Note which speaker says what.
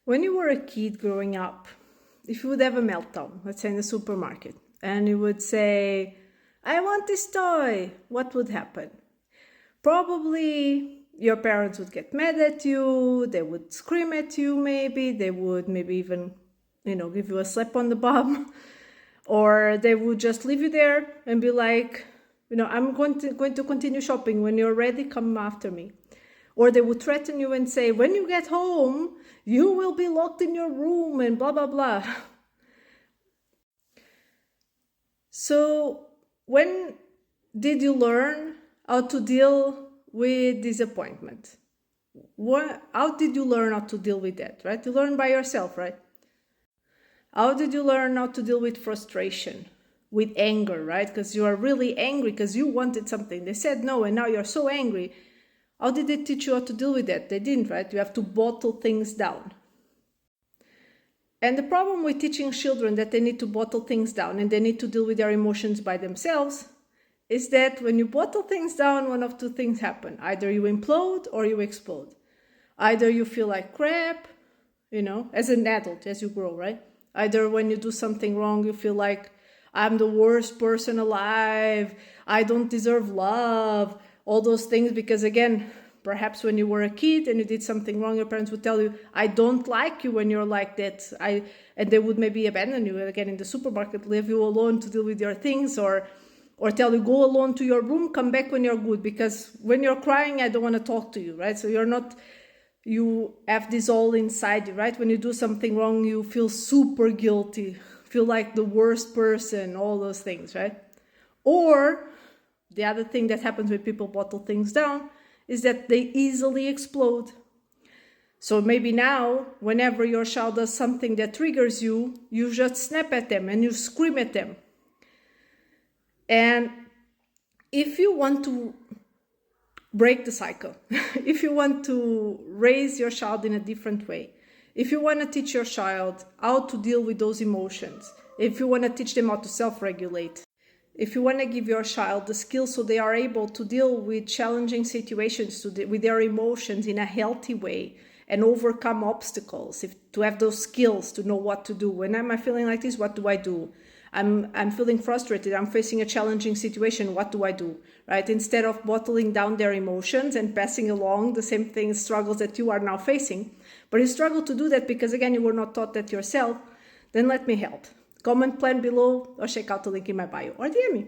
Speaker 1: When you were a kid growing up, if you would have a meltdown, let's say in the supermarket, and you would say, I want this toy, what would happen? Probably your parents would get mad at you, they would scream at you maybe, they would maybe even, give you a slap on the bum, or they would just leave you there and be like, I'm going to continue shopping. When you're ready, come after me. Or they would threaten you and say, when you get home, you will be locked in your room and blah, blah, blah. So when did you learn how to deal with disappointment? How did you learn how to deal with that, right? You learn by yourself, right? How did you learn how to deal with frustration, with anger, right? Because you are really angry because you wanted something. They said no, and now you're so angry. How did they teach you how to deal with that? They didn't, right? You have to bottle things down. And the problem with teaching children that they need to bottle things down and they need to deal with their emotions by themselves is that when you bottle things down, one of two things happen. Either you implode or you explode. Either you feel like crap, as an adult, as you grow, right? Either when you do something wrong, you feel like I'm the worst person alive, I don't deserve love, all those things, because again, perhaps when you were a kid and you did something wrong, your parents would tell you, I don't like you when you're like that. And they would maybe abandon you again in the supermarket, leave you alone to deal with your things, or tell you, go alone to your room, come back when you're good, because when you're crying, I don't want to talk to you, right? So you have this all inside you, right? When you do something wrong, you feel super guilty, feel like the worst person, all those things, right? Or the other thing that happens when people bottle things down is that they easily explode. So maybe now, whenever your child does something that triggers you, you just snap at them and you scream at them. And if you want to break the cycle, if you want to raise your child in a different way, if you want to teach your child how to deal with those emotions, if you want to teach them how to self-regulate, if you want to give your child the skills so they are able to deal with challenging situations, with their emotions in a healthy way and overcome obstacles, to have those skills to know what to do. When am I feeling like this? What do I do? I'm feeling frustrated. I'm facing a challenging situation. What do I do? Right? Instead of bottling down their emotions and passing along the same things, struggles that you are now facing, but you struggle to do that because, again, you were not taught that yourself, then let me help. Comment plan below or check out the link in my bio or DM me.